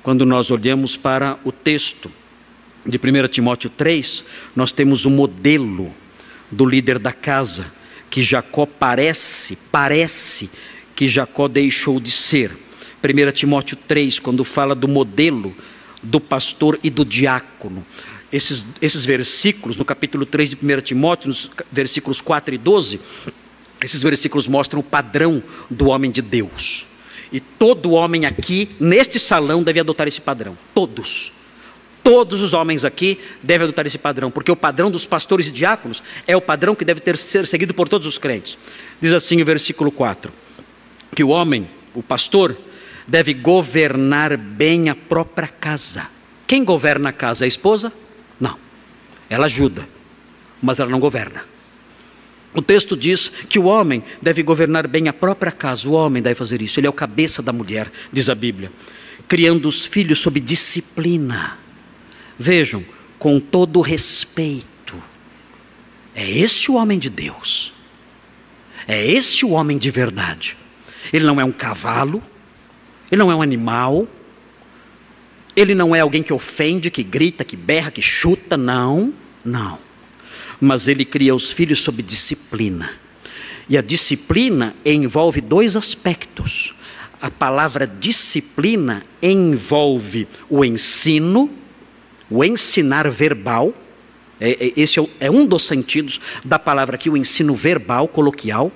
Quando nós olhamos para o texto de 1 Timóteo 3, nós temos o modelo do líder da casa, que Jacó parece que Jacó deixou de ser. 1 Timóteo 3, quando fala do modelo do pastor e do diácono. Esses versículos, no capítulo 3 de 1 Timóteo, nos versículos 4 e 12, esses versículos mostram o padrão do homem de Deus. E todo homem aqui, neste salão, deve adotar esse padrão. Todos os homens aqui devem adotar esse padrão, porque o padrão dos pastores e diáconos é o padrão que deve ser seguido por todos os crentes. Diz assim o versículo 4, que o homem, o pastor, deve governar bem a própria casa. Quem governa a casa? A esposa? Não. Ela ajuda, mas ela não governa. O texto diz que o homem deve governar bem a própria casa. O homem deve fazer isso. Ele é o cabeça da mulher, diz a Bíblia. Criando os filhos sob disciplina. Vejam, com todo respeito. É esse o homem de Deus. É esse o homem de verdade. Ele não é um cavalo. Ele não é um animal. Ele não é alguém que ofende, que grita, que berra, que chuta. Não. Mas ele cria os filhos sob disciplina. E a disciplina envolve dois aspectos. A palavra disciplina envolve o ensino, o ensinar verbal. Esse é um dos sentidos da palavra aqui, o ensino verbal, coloquial.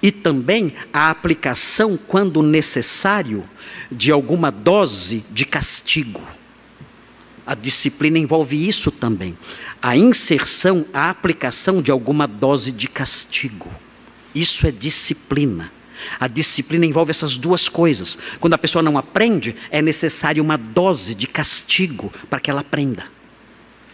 E também a aplicação, quando necessário, de alguma dose de castigo. A disciplina envolve isso também. A inserção, a aplicação de alguma dose de castigo. Isso é disciplina. A disciplina envolve essas duas coisas. Quando a pessoa não aprende, é necessário uma dose de castigo para que ela aprenda.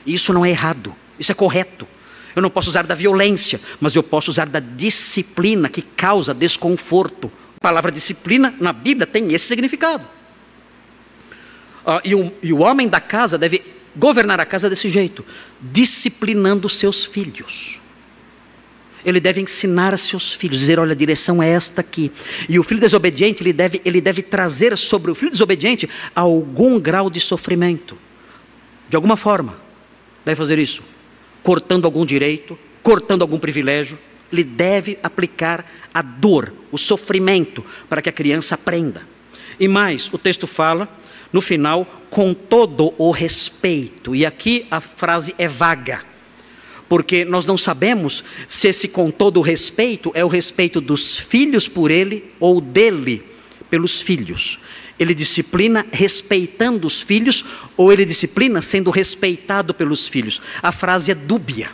Isso não é errado, isso é correto. Eu não posso usar da violência, mas eu posso usar da disciplina que causa desconforto. A palavra disciplina na Bíblia tem esse significado. E o homem da casa deve governar a casa desse jeito, disciplinando seus filhos. Ele deve ensinar a seus filhos, dizer, olha, a direção é esta aqui. E o filho desobediente, ele deve trazer sobre o filho desobediente algum grau de sofrimento. De alguma forma, deve fazer isso. Cortando algum direito, cortando algum privilégio. Ele deve aplicar a dor, o sofrimento, para que a criança aprenda. E mais, o texto fala, no final, com todo o respeito. E aqui a frase é vaga, porque nós não sabemos se esse com todo o respeito é o respeito dos filhos por ele ou dele pelos filhos. Ele disciplina respeitando os filhos ou ele disciplina sendo respeitado pelos filhos. A frase é dúbia.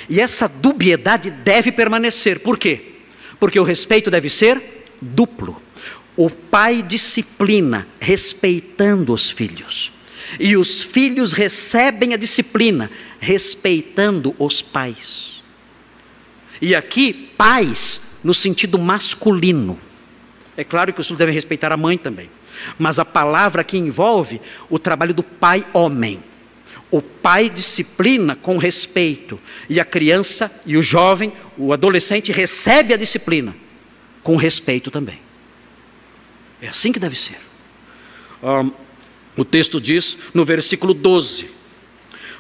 E essa dubiedade deve permanecer. Por quê? Porque o respeito deve ser duplo. O pai disciplina respeitando os filhos. E os filhos recebem a disciplina respeitando os pais. E aqui, pais no sentido masculino. É claro que os filhos devem respeitar a mãe também. Mas a palavra aqui envolve o trabalho do pai homem. O pai disciplina com respeito. E a criança e o jovem, o adolescente, recebe a disciplina com respeito também. É assim que deve ser. O texto diz no versículo 12: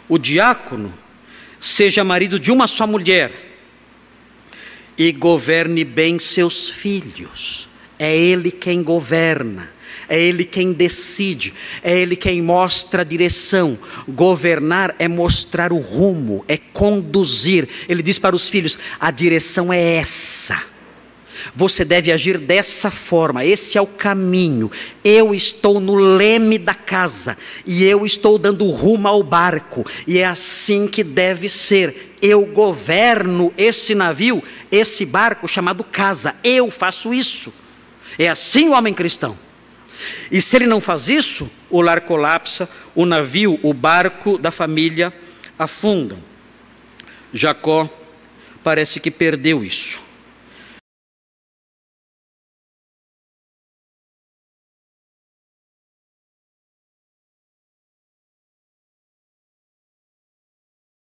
o diácono seja marido de uma só mulher e governe bem seus filhos. É ele quem governa, é ele quem decide, é ele quem mostra a direção. Governar é mostrar o rumo, é conduzir. Ele diz para os filhos, a direção é essa. Você deve agir dessa forma, esse é o caminho. Eu estou no leme da casa e eu estou dando rumo ao barco. E é assim que deve ser. Eu governo esse navio, esse barco chamado casa. Eu faço isso. É assim o homem cristão. E se ele não faz isso, o lar colapsa, o navio, o barco da família afundam. Jacó parece que perdeu isso.